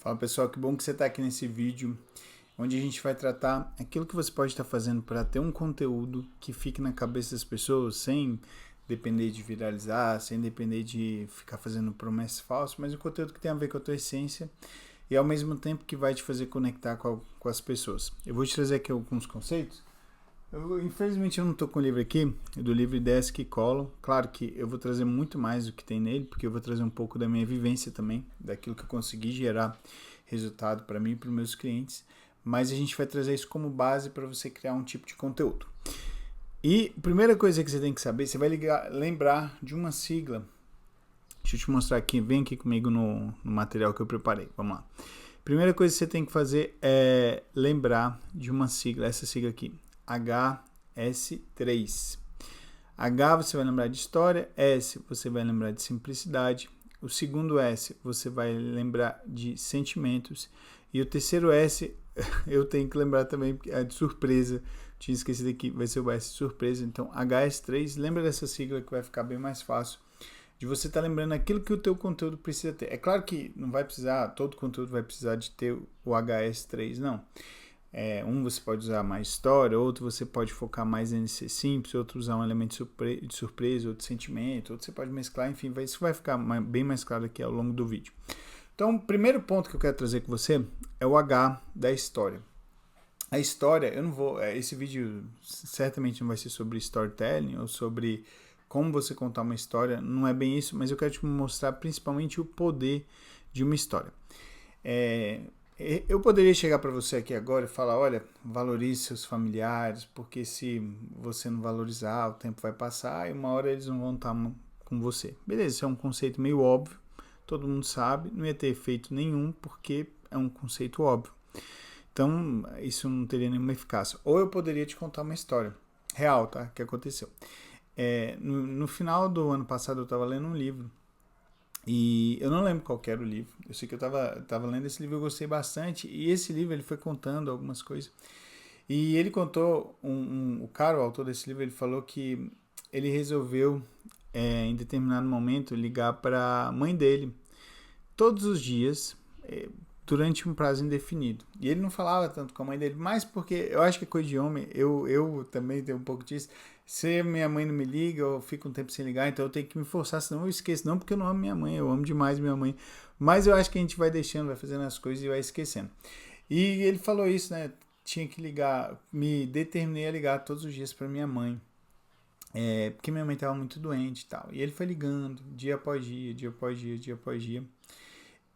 Fala pessoal, que bom que você está aqui nesse vídeo, onde a gente vai tratar aquilo que você pode estar fazendo para ter um conteúdo que fique na cabeça das pessoas, sem depender de viralizar, sem depender de ficar fazendo promessas falsas, mas um conteúdo que tem a ver com a tua essência e ao mesmo tempo que vai te fazer conectar com as pessoas. Eu vou te trazer aqui alguns conceitos. Infelizmente eu não estou com o livro aqui, do livro Ideias que Colam. Claro que eu vou trazer muito mais do que tem nele, porque eu vou trazer um pouco da minha vivência também, daquilo que eu consegui gerar resultado para mim e para os meus clientes, mas a gente vai trazer isso como base para você criar um tipo de conteúdo. E a primeira coisa que você tem que saber, você vai lembrar de uma sigla. Deixa eu te mostrar aqui, vem aqui comigo no material que eu preparei, vamos lá. Primeira coisa que você tem que fazer é lembrar de uma sigla, essa sigla aqui, HS3. H você vai lembrar de história, S você vai lembrar de simplicidade, o segundo S você vai lembrar de sentimentos e o terceiro S eu tenho que lembrar também porque é de surpresa, tinha esquecido aqui, vai ser o S de surpresa, então HS3, lembra dessa sigla que vai ficar bem mais fácil de você estar lembrando aquilo que o teu conteúdo precisa ter. É claro que não vai precisar, todo conteúdo vai precisar de ter o HS3, não. Você pode usar mais história, outro você pode focar mais em ser simples, outro usar um elemento de surpresa, outro sentimento, outro você pode mesclar, enfim, isso vai ficar bem mais claro aqui ao longo do vídeo. Então, o primeiro ponto que eu quero trazer com você é o H da história. A história, eu não vou, esse vídeo certamente não vai ser sobre storytelling ou sobre como você contar uma história, não é bem isso, mas eu quero te mostrar principalmente o poder de uma história. Eu poderia chegar para você aqui agora e falar, olha, valorize seus familiares, porque se você não valorizar, o tempo vai passar e uma hora eles não vão estar com você. Beleza, isso é um conceito meio óbvio, todo mundo sabe, não ia ter efeito nenhum, porque é um conceito óbvio. Então, isso não teria nenhuma eficácia. Ou eu poderia te contar uma história real, tá? Que aconteceu. No final do ano passado, eu estava lendo um livro. E eu não lembro qual era o livro. Eu sei que eu tava lendo esse livro, eu gostei bastante. E esse livro ele foi contando algumas coisas. E ele contou, o cara, o autor desse livro, ele falou que ele resolveu, em determinado momento, ligar para a mãe dele todos os dias, durante um prazo indefinido. E ele não falava tanto com a mãe dele, mas porque eu acho que é coisa de homem, eu também tenho um pouco disso. Se minha mãe não me liga, eu fico um tempo sem ligar, então eu tenho que me forçar, senão eu esqueço. Não porque eu não amo minha mãe, eu amo demais minha mãe. Mas eu acho que a gente vai deixando, vai fazendo as coisas e vai esquecendo. E ele falou isso, né? Tinha que ligar, me determinei a ligar todos os dias para minha mãe. Porque minha mãe estava muito doente e tal. E ele foi ligando, dia após dia, dia após dia, dia após dia.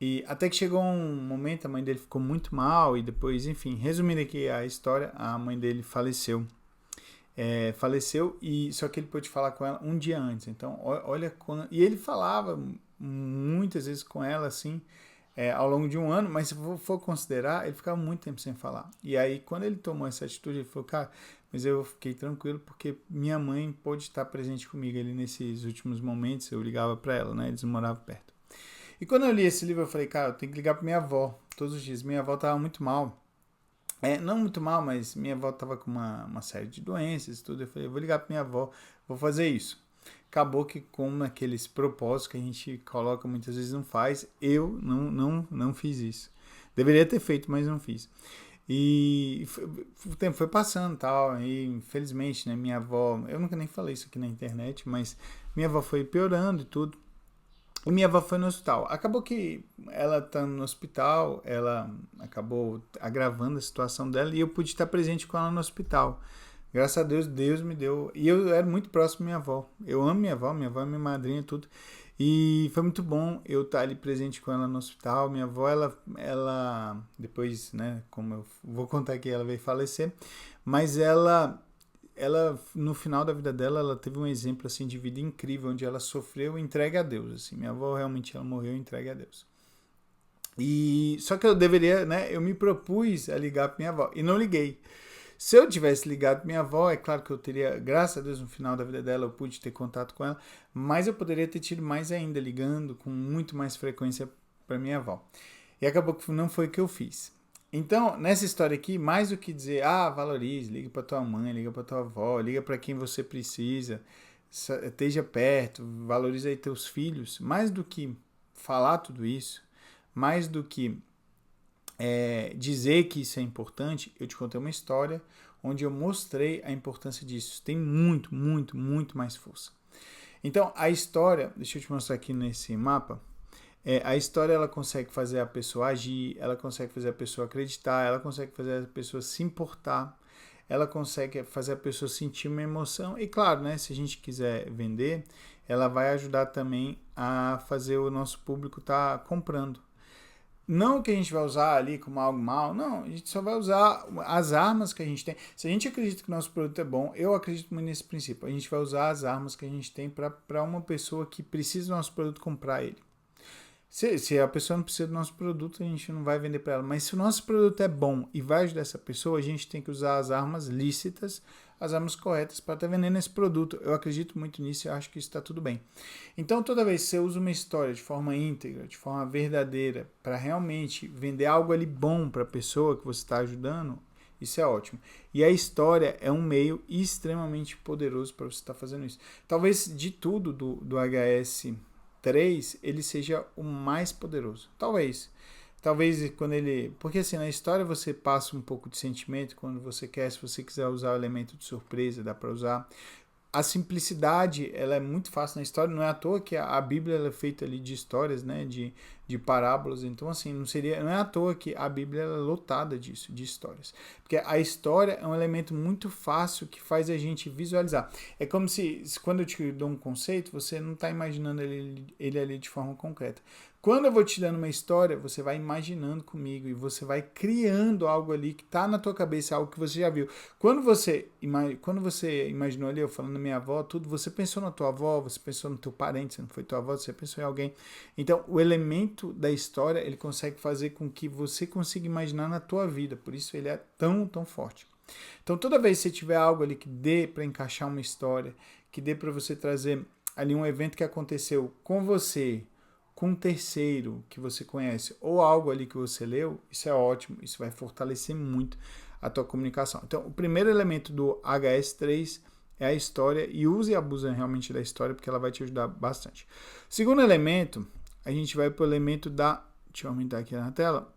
E até que chegou um momento, a mãe dele ficou muito mal e depois, enfim, resumindo aqui a história, a mãe dele faleceu. Faleceu e só que ele pôde falar com ela um dia antes. Então, olha quando... E ele falava muitas vezes com ela, assim, ao longo de um ano, mas se for considerar, ele ficava muito tempo sem falar. E aí, quando ele tomou essa atitude, ele falou, cara, mas eu fiquei tranquilo porque minha mãe pôde estar presente comigo ali nesses últimos momentos, eu ligava para ela, né, eles moravam perto. E quando eu li esse livro, eu falei, cara, eu tenho que ligar pra minha avó todos os dias. Minha avó tava muito mal. Não muito mal, mas minha avó tava com uma série de doenças e tudo. Eu falei, eu vou ligar pra minha avó, vou fazer isso. Acabou que, como naqueles propósitos que a gente coloca muitas vezes não faz, eu não fiz isso. Deveria ter feito, mas não fiz. E o tempo foi passando e tal, e infelizmente, né, minha avó, eu nunca nem falei isso aqui na internet, mas minha avó foi piorando e tudo. E minha avó foi no hospital. Acabou que ela estando no hospital, ela acabou agravando a situação dela e eu pude estar presente com ela no hospital. Graças a Deus, Deus me deu. E eu era muito próximo da minha avó. Eu amo minha avó é minha madrinha e tudo. E foi muito bom eu estar ali presente com ela no hospital. Minha avó, ela depois, né, como eu vou contar aqui, ela veio falecer, mas ela no final da vida dela, ela teve um exemplo assim de vida incrível, onde ela sofreu entregue a Deus, assim. Minha avó realmente ela morreu entregue a Deus. E só que eu deveria, né, eu me propus a ligar para minha avó e não liguei. Se eu tivesse ligado para minha avó, é claro que eu teria, graças a Deus, no final da vida dela eu pude ter contato com ela, mas eu poderia ter tido mais ainda, ligando com muito mais frequência para minha avó. E acabou que não foi o que eu fiz. Então, nessa história aqui, mais do que dizer, valorize, liga para tua mãe, liga para tua avó, liga para quem você precisa, esteja perto, valorize aí teus filhos, mais do que falar tudo isso, mais do que dizer que isso é importante, eu te contei uma história onde eu mostrei a importância disso. Tem muito, muito, muito mais força. Então, a história, deixa eu te mostrar aqui nesse mapa, a história ela consegue fazer a pessoa agir, ela consegue fazer a pessoa acreditar, ela consegue fazer a pessoa se importar, ela consegue fazer a pessoa sentir uma emoção. E claro, né, se a gente quiser vender, ela vai ajudar também a fazer o nosso público estar comprando. Não que a gente vai usar ali como algo mal, não, a gente só vai usar as armas que a gente tem. Se a gente acredita que o nosso produto é bom, eu acredito muito nesse princípio. A gente vai usar as armas que a gente tem para uma pessoa que precisa do nosso produto comprar ele. Se a pessoa não precisa do nosso produto, a gente não vai vender para ela. Mas se o nosso produto é bom e vai ajudar essa pessoa, a gente tem que usar as armas lícitas, as armas corretas para estar vendendo esse produto. Eu acredito muito nisso e acho que isso está tudo bem. Então, toda vez que você usa uma história de forma íntegra, de forma verdadeira, para realmente vender algo ali bom para a pessoa que você está ajudando, isso é ótimo. E a história é um meio extremamente poderoso para você estar fazendo isso. Talvez de tudo do HS3, ele seja o mais poderoso. Talvez quando ele... Porque assim, na história você passa um pouco de sentimento quando você quer. Se você quiser usar o elemento de surpresa, dá para usar. A simplicidade, ela é muito fácil na história. Não é à toa que a Bíblia ela é feita ali de histórias, né? De parábolas. Então, assim, não é à toa que a Bíblia ela é lotada disso, de histórias. Porque a história é um elemento muito fácil que faz a gente visualizar. É como se quando eu te dou um conceito, você não está imaginando ele ali de forma concreta. Quando eu vou te dando uma história, você vai imaginando comigo e você vai criando algo ali que está na tua cabeça, algo que você já viu. Quando você imaginou ali, eu falando da minha avó, tudo, você pensou na tua avó, você pensou no teu parente, se não foi tua avó, você pensou em alguém. Então, o elemento da história, ele consegue fazer com que você consiga imaginar na tua vida. Por isso ele é tão, tão forte. Então, toda vez que você tiver algo ali que dê para encaixar uma história, que dê para você trazer ali um evento que aconteceu com você, com um terceiro que você conhece, ou algo ali que você leu, isso é ótimo, isso vai fortalecer muito a tua comunicação. Então, o primeiro elemento do HS3 é a história, e use e abuse realmente da história, porque ela vai te ajudar bastante. Segundo elemento, a gente vai para o elemento da... Deixa eu aumentar aqui na tela.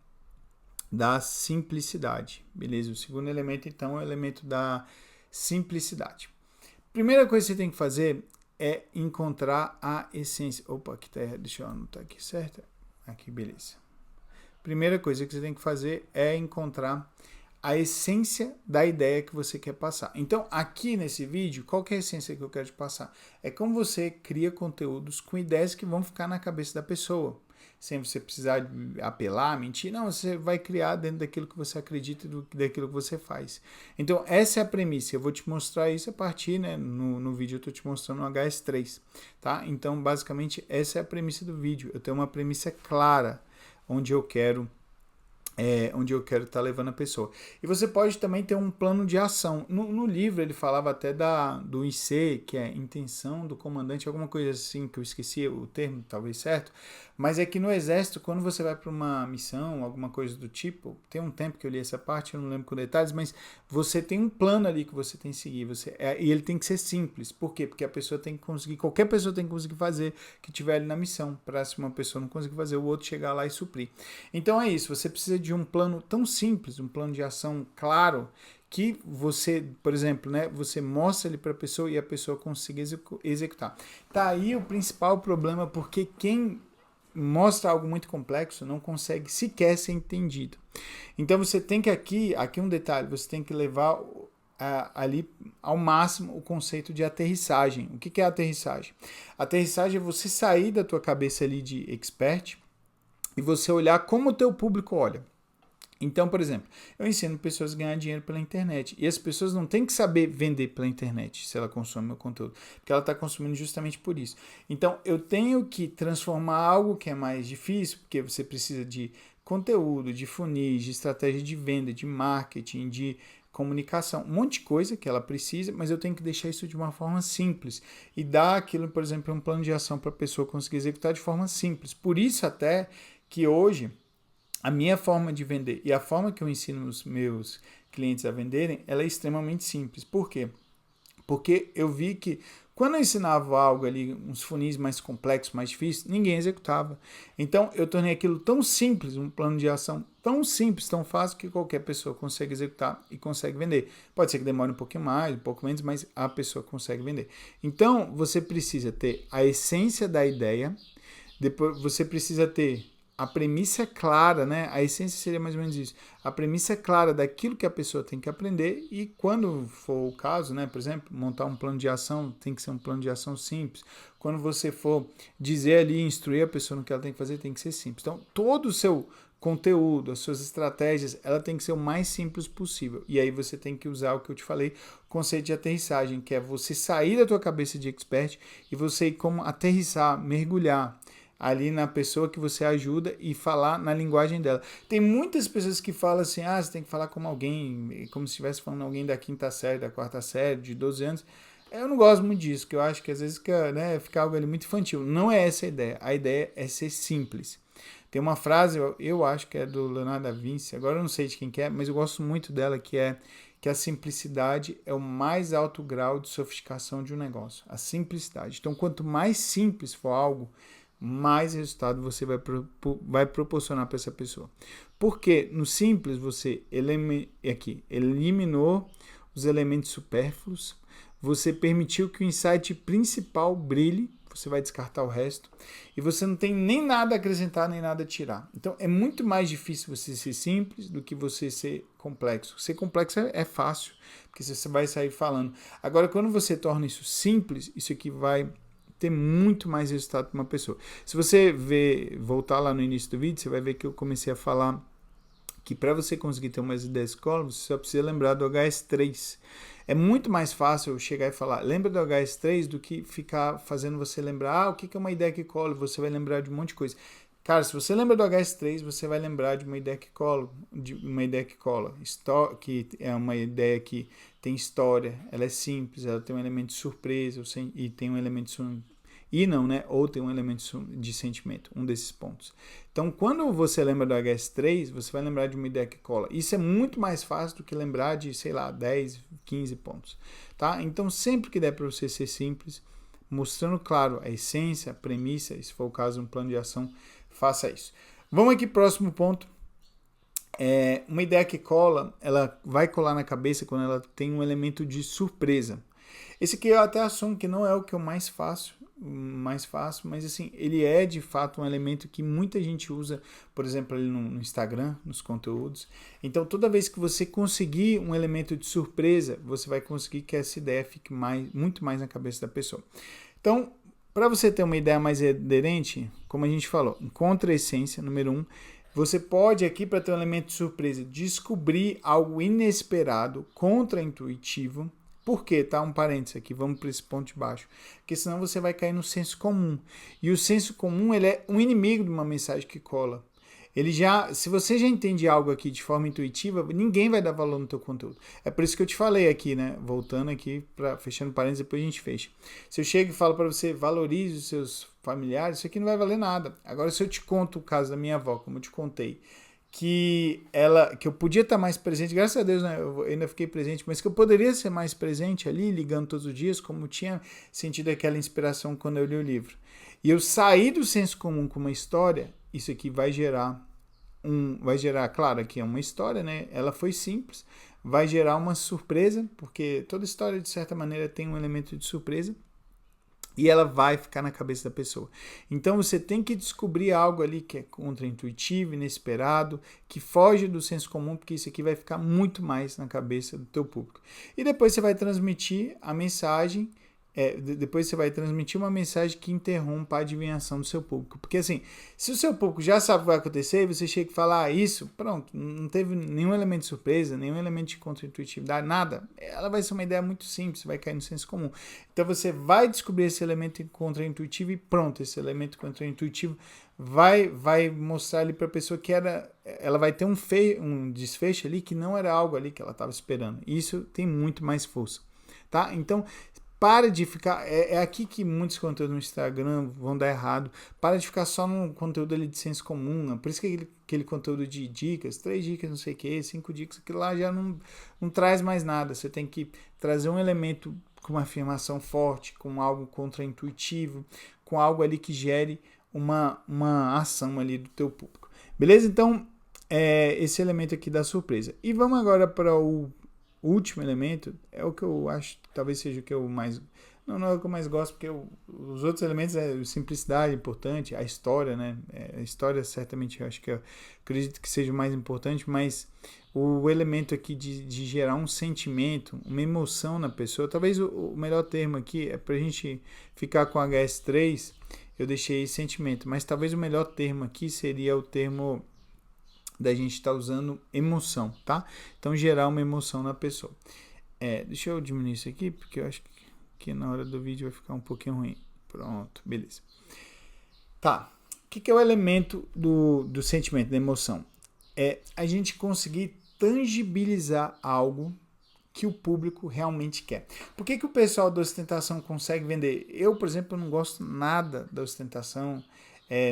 Da simplicidade, beleza? O segundo elemento, então, é o elemento da simplicidade. Primeira coisa que você tem que fazer é encontrar a essência. Opa, aqui tá errado, deixa eu anotar aqui, certo? Aqui, beleza. Primeira coisa que você tem que fazer é encontrar a essência da ideia que você quer passar. Então, aqui nesse vídeo, qual que é a essência que eu quero te passar? É como você cria conteúdos com ideias que vão ficar na cabeça da pessoa. Sem você precisar apelar, mentir. Não, você vai criar dentro daquilo que você acredita e daquilo que você faz. Então, essa é a premissa. Eu vou te mostrar isso a partir, né? No vídeo eu estou te mostrando o HS3. Tá? Então, basicamente, essa é a premissa do vídeo. Eu tenho uma premissa clara onde eu quero estar levando a pessoa. E você pode também ter um plano de ação. No livro ele falava até do IC, que é intenção do comandante, alguma coisa assim, que eu esqueci o termo, talvez certo, mas é que no exército, quando você vai para uma missão, alguma coisa do tipo, tem um tempo que eu li essa parte, eu não lembro com detalhes, mas você tem um plano ali que você tem que seguir, e ele tem que ser simples. Por quê? Porque a pessoa tem que conseguir, qualquer pessoa tem que conseguir fazer que estiver ali na missão, para se uma pessoa não conseguir fazer, o outro chegar lá e suprir. Então é isso, você precisa de um plano tão simples, um plano de ação claro, que você, por exemplo, né, você mostra ele para a pessoa e a pessoa consiga executar. Tá aí o principal problema, porque quem mostra algo muito complexo não consegue sequer ser entendido. Então você tem que aqui um detalhe, você tem que levar ali ao máximo o conceito de aterrissagem. O que é aterrissagem? Aterrissagem é você sair da tua cabeça ali de expert e você olhar como o teu público olha. Então, por exemplo, eu ensino pessoas a ganhar dinheiro pela internet. E as pessoas não têm que saber vender pela internet se ela consome meu conteúdo. Porque ela está consumindo justamente por isso. Então, eu tenho que transformar algo que é mais difícil, porque você precisa de conteúdo, de funis, de estratégia de venda, de marketing, de comunicação. Um monte de coisa que ela precisa, mas eu tenho que deixar isso de uma forma simples. E dar aquilo, por exemplo, um plano de ação para a pessoa conseguir executar de forma simples. Por isso até que hoje a minha forma de vender e a forma que eu ensino os meus clientes a venderem, ela é extremamente simples. Por quê? Porque eu vi que quando eu ensinava algo ali, uns funis mais complexos, mais difíceis, ninguém executava. Então eu tornei aquilo tão simples, um plano de ação tão simples, tão fácil, que qualquer pessoa consegue executar e consegue vender. Pode ser que demore um pouquinho mais, um pouco menos, mas a pessoa consegue vender. Então você precisa ter a essência da ideia, depois você precisa ter a premissa clara, né? A essência seria mais ou menos isso. A premissa clara daquilo que a pessoa tem que aprender e quando for o caso, né? Por exemplo, montar um plano de ação, tem que ser um plano de ação simples. Quando você for dizer ali, instruir a pessoa no que ela tem que fazer, tem que ser simples. Então, todo o seu conteúdo, as suas estratégias, ela tem que ser o mais simples possível. E aí você tem que usar o que eu te falei, o conceito de aterrissagem, que é você sair da tua cabeça de expert e você ir como aterrissar, mergulhar ali na pessoa que você ajuda e falar na linguagem dela. Tem muitas pessoas que falam assim, você tem que falar como alguém, como se estivesse falando alguém da quinta série, da quarta série, de 12 anos. Eu não gosto muito disso, porque eu acho que às vezes fica algo ali muito infantil. Não é essa a ideia. A ideia é ser simples. Tem uma frase, eu acho que é do Leonardo da Vinci, agora eu não sei de quem que é, mas eu gosto muito dela, que é que a simplicidade é o mais alto grau de sofisticação de um negócio. A simplicidade. Então, quanto mais simples for algo, mais resultado você vai proporcionar para essa pessoa. Porque no simples você eliminou os elementos supérfluos, você permitiu que o insight principal brilhe, você vai descartar o resto, e você não tem nem nada a acrescentar, nem nada a tirar. Então é muito mais difícil você ser simples do que você ser complexo. Ser complexo é fácil, porque você vai sair falando. Agora, quando você torna isso simples, isso aqui vai ter muito mais resultado para uma pessoa. Se você voltar lá no início do vídeo, você vai ver que eu comecei a falar que para você conseguir ter umas ideias de escola, você só precisa lembrar do HS3. É muito mais fácil eu chegar e falar, lembra do HS3, do que ficar fazendo você lembrar, o que é uma ideia que cola, você vai lembrar de um monte de coisa. Cara, se você lembra do HS3, você vai lembrar de uma ideia que cola, que é uma ideia que tem história, ela é simples, ela tem um elemento de surpresa e tem um elemento ou tem um elemento de sentimento, um desses pontos. Então, quando você lembra do HS3, você vai lembrar de uma ideia que cola. Isso é muito mais fácil do que lembrar de, 10, 15 pontos, tá? Então, sempre que der para você ser simples, mostrando, claro, a essência, a premissa, e se for o caso, um plano de ação, faça isso. Vamos aqui, próximo ponto. Uma ideia que cola, ela vai colar na cabeça quando ela tem um elemento de surpresa. Esse aqui eu até assumo que não é o que eu mais faço, mas assim, ele é de fato um elemento que muita gente usa, por exemplo, ali no Instagram, nos conteúdos. Então, toda vez que você conseguir um elemento de surpresa, você vai conseguir que essa ideia fique muito mais na cabeça da pessoa. Então, para você ter uma ideia mais aderente, como a gente falou, encontre a essência, número 1. Você pode aqui, para ter um elemento de surpresa, descobrir algo inesperado, contraintuitivo. Por quê? Tá? Um parênteses aqui, vamos para esse ponto de baixo. Porque senão você vai cair no senso comum. E o senso comum, ele é um inimigo de uma mensagem que cola. Se você já entende algo aqui de forma intuitiva, ninguém vai dar valor no teu conteúdo. É por isso que eu te falei aqui, né? Voltando aqui, fechando parênteses, depois a gente fecha. Se eu chego e falo para você, valorize os seus familiares, isso aqui não vai valer nada. Agora, se eu te conto o caso da minha avó, como eu te contei, que eu podia estar mais presente, graças a Deus, né, eu ainda fiquei presente, mas que eu poderia ser mais presente ali, ligando todos os dias, como tinha sentido aquela inspiração quando eu li o livro. E eu saí do senso comum com uma história, isso aqui vai gerar, claro, aqui é uma história, né? Ela foi simples, vai gerar uma surpresa, porque toda história, de certa maneira, tem um elemento de surpresa, e ela vai ficar na cabeça da pessoa. Então você tem que descobrir algo ali que é contraintuitivo, inesperado, que foge do senso comum, porque isso aqui vai ficar muito mais na cabeça do teu público. E depois você vai transmitir a mensagem, uma mensagem que interrompa a adivinhação do seu público. Porque assim, se o seu público já sabe o que vai acontecer, você chega e fala, isso, pronto, não teve nenhum elemento de surpresa, nenhum elemento de contraintuitividade, nada. Ela vai ser uma ideia muito simples, vai cair no senso comum. Então você vai descobrir esse elemento contraintuitivo e pronto, esse elemento contraintuitivo vai mostrar ali para a pessoa que ela vai ter um desfecho ali que não era algo ali que ela estava esperando. Isso tem muito mais força, tá? Então, para de ficar... É aqui que muitos conteúdos no Instagram vão dar errado. Para de ficar só no conteúdo ali de senso comum. Por isso que aquele conteúdo de dicas, 3 dicas, não sei o que, 5 dicas, aquilo lá já não traz mais nada. Você tem que trazer um elemento com uma afirmação forte, com algo contraintuitivo, com algo ali que gere uma ação ali do teu público. Beleza? Então, esse elemento aqui da surpresa. E vamos agora para o último elemento, é o que eu acho que talvez seja o que eu mais... Não é o que eu mais gosto, porque os outros elementos é simplicidade importante, a história, né? A história certamente eu acho que acredito que seja o mais importante, mas o elemento aqui de gerar um sentimento, uma emoção na pessoa, talvez o melhor termo aqui é para a gente ficar com HS3, eu deixei sentimento, mas talvez o melhor termo aqui seria o termo da gente estar usando emoção, tá? Então, gerar uma emoção na pessoa. Deixa eu diminuir isso aqui, porque eu acho que na hora do vídeo vai ficar um pouquinho ruim. Pronto, beleza. Tá, o que é o elemento do sentimento, da emoção? É a gente conseguir tangibilizar algo que o público realmente quer. Por que o pessoal da ostentação consegue vender? Eu, por exemplo, não gosto nada da ostentação.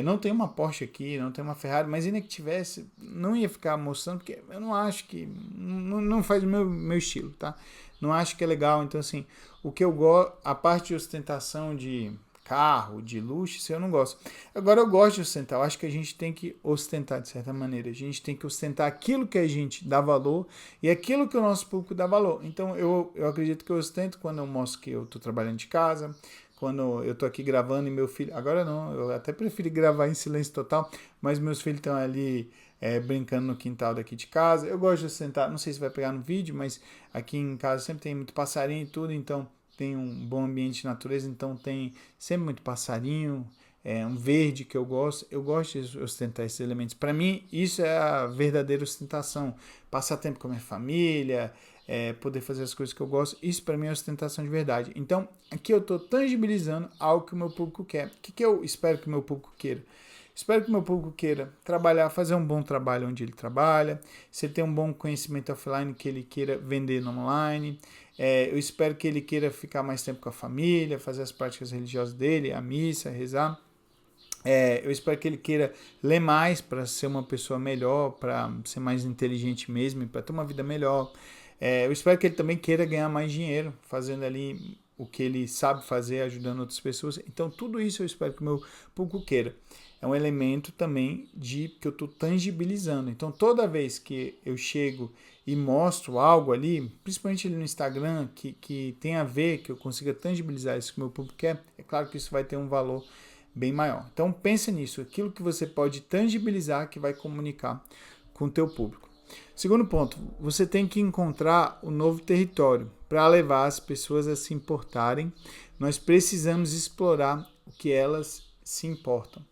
Não tem uma Porsche aqui, não tem uma Ferrari, mas ainda que tivesse, não ia ficar mostrando, porque eu não acho que... Não faz o meu estilo, tá? Não acho que é legal. Então, assim, o que eu gosto... A parte de ostentação de carro, de luxo, isso eu não gosto. Agora, eu gosto de ostentar. Eu acho que a gente tem que ostentar, de certa maneira. A gente tem que ostentar aquilo que a gente dá valor e aquilo que o nosso público dá valor. Então, eu acredito que eu ostento quando eu mostro que eu estou trabalhando de casa, quando eu tô aqui gravando e meu filho... Agora não, eu até prefiro gravar em silêncio total, mas meus filhos estão ali brincando no quintal daqui de casa. Eu gosto de sentar, não sei se vai pegar no vídeo, mas aqui em casa sempre tem muito passarinho e tudo, então tem um bom ambiente de natureza, então tem sempre muito passarinho, um verde que eu gosto. Eu gosto de ostentar esses elementos. Para mim, isso é a verdadeira ostentação. Passar tempo com a minha família... poder fazer as coisas que eu gosto, isso para mim é ostentação de verdade. Então, aqui eu estou tangibilizando algo que o meu público quer. O que eu espero que o meu público queira? Espero que o meu público queira trabalhar, fazer um bom trabalho onde ele trabalha, se ele tem um bom conhecimento offline, que ele queira vender no online. Eu espero que ele queira ficar mais tempo com a família, fazer as práticas religiosas dele, a missa, rezar. Eu espero que ele queira ler mais para ser uma pessoa melhor, para ser mais inteligente mesmo, para ter uma vida melhor. Eu espero que ele também queira ganhar mais dinheiro, fazendo ali o que ele sabe fazer, ajudando outras pessoas. Então, tudo isso eu espero que o meu público queira. É um elemento também que eu estou tangibilizando. Então, toda vez que eu chego e mostro algo ali, principalmente ali no Instagram, que tem a ver, que eu consiga tangibilizar isso que o meu público quer, é claro que isso vai ter um valor bem maior. Então, pense nisso, aquilo que você pode tangibilizar que vai comunicar com o teu público. Segundo ponto, você tem que encontrar o novo território para levar as pessoas a se importarem. Nós precisamos explorar o que elas se importam.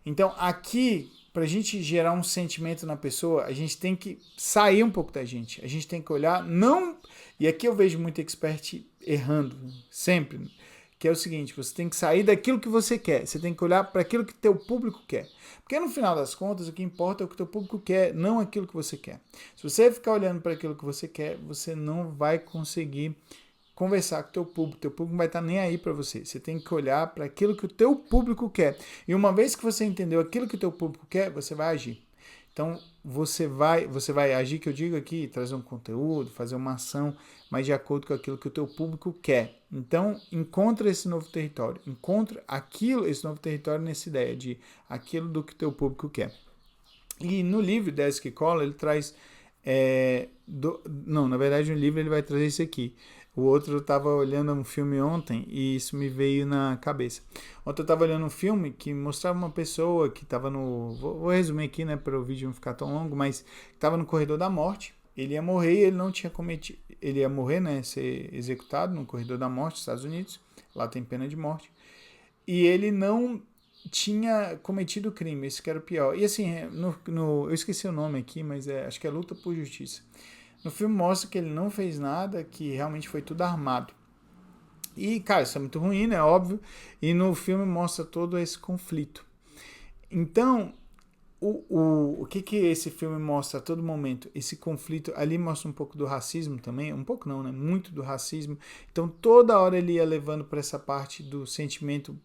Então, aqui, para a gente gerar um sentimento na pessoa, a gente tem que sair um pouco da gente. A gente tem que olhar, não... E aqui eu vejo muito expert errando, sempre, que é o seguinte, você tem que sair daquilo que você quer, você tem que olhar para aquilo que teu público quer. Porque no final das contas, o que importa é o que teu público quer, não aquilo que você quer. Se você ficar olhando para aquilo que você quer, você não vai conseguir conversar com o teu público não vai estar nem aí para você. Você tem que olhar para aquilo que o teu público quer. E uma vez que você entendeu aquilo que o teu público quer, você vai agir. Então, você vai agir, que eu digo aqui, trazer um conteúdo, fazer uma ação, mas de acordo com aquilo que o teu público quer. Então, encontra esse novo território. Encontra esse novo território nessa ideia de aquilo do que o teu público quer. E no livro Ideias que Colam, ele traz... na verdade, no livro ele vai trazer isso aqui. O outro, eu estava olhando um filme ontem e isso me veio na cabeça. Ontem eu estava olhando um filme que mostrava uma pessoa que estava no... Vou resumir aqui, né, para o vídeo não ficar tão longo, mas estava no corredor da morte. Ele ia morrer e ele não tinha cometido... Ele ia morrer, né, ser executado no corredor da morte dos Estados Unidos. Lá tem pena de morte. E ele não tinha cometido crime, esse que era o pior. E assim, eu esqueci o nome aqui, mas acho que é Luta por Justiça. No filme mostra que ele não fez nada, que realmente foi tudo armado. E, cara, isso é muito ruim, né? Óbvio. E no filme mostra todo esse conflito. Então, o que esse filme mostra a todo momento? Esse conflito ali mostra um pouco do racismo também, um pouco não, né? Muito do racismo. Então toda hora ele ia levando para essa parte do sentimento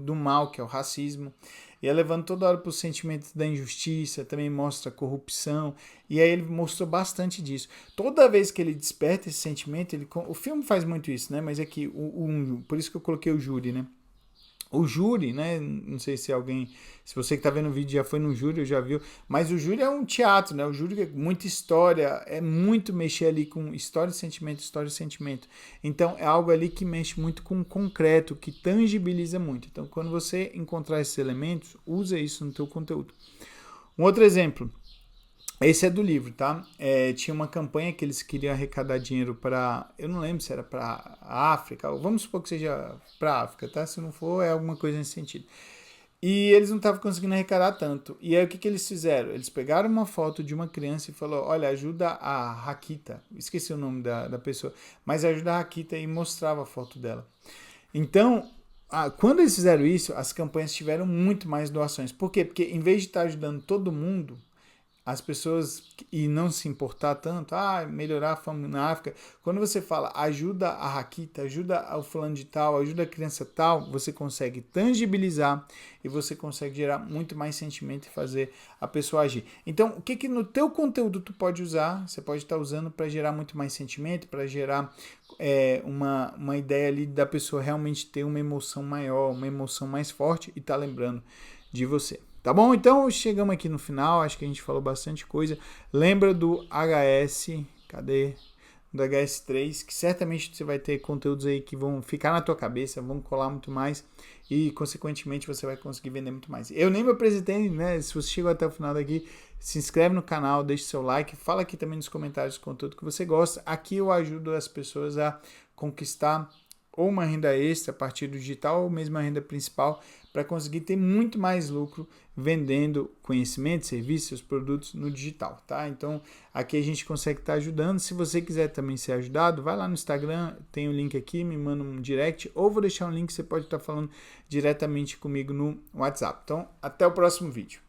do mal, que é o racismo. Ia levando toda hora para o sentimento da injustiça, também mostra a corrupção. E aí ele mostrou bastante disso. Toda vez que ele desperta esse sentimento, o filme faz muito isso, né? Mas é que por isso que eu coloquei o júri, né? O júri, né? Não sei se se você que está vendo o vídeo já foi no júri ou já viu, mas o júri é um teatro, né? O júri é muita história, é muito mexer ali com história e sentimento, história e sentimento. Então é algo ali que mexe muito com o concreto, que tangibiliza muito. Então quando você encontrar esses elementos, usa isso no teu conteúdo. Um outro exemplo. Esse é do livro, tá? Tinha uma campanha que eles queriam arrecadar dinheiro para... Eu não lembro se era para a África. Vamos supor que seja para a África, tá? Se não for, é alguma coisa nesse sentido. E eles não estavam conseguindo arrecadar tanto. E aí o que eles fizeram? Eles pegaram uma foto de uma criança e falaram, olha, ajuda a Rakita. Esqueci o nome da pessoa. Mas ajuda a Rakita e mostrava a foto dela. Então... quando eles fizeram isso, as campanhas tiveram muito mais doações. Por quê? Porque em vez de estar ajudando todo mundo... as pessoas, e não se importar tanto, melhorar a fome na África, quando você fala ajuda a Rakita, ajuda ao fulano de tal, ajuda a criança tal, você consegue tangibilizar e você consegue gerar muito mais sentimento e fazer a pessoa agir. Então, o que no teu conteúdo tu pode usar, você pode estar usando para gerar muito mais sentimento, para gerar uma ideia ali da pessoa realmente ter uma emoção maior, uma emoção mais forte e tá lembrando de você. Tá bom? Então chegamos aqui no final, acho que a gente falou bastante coisa. Lembra do HS, cadê? Do HS3, que certamente você vai ter conteúdos aí que vão ficar na tua cabeça, vão colar muito mais e, consequentemente, você vai conseguir vender muito mais. Eu nem me apresentei, né? Se você chegou até o final daqui, se inscreve no canal, deixa seu like, fala aqui também nos comentários o conteúdo que você gosta. Aqui eu ajudo as pessoas a conquistar ou uma renda extra a partir do digital ou mesmo a renda principal para conseguir ter muito mais lucro vendendo conhecimento, serviços, produtos no digital, tá? Então, aqui a gente consegue estar ajudando. Se você quiser também ser ajudado, vai lá no Instagram, tem o link aqui, me manda um direct, ou vou deixar um link, você pode estar falando diretamente comigo no WhatsApp. Então, até o próximo vídeo.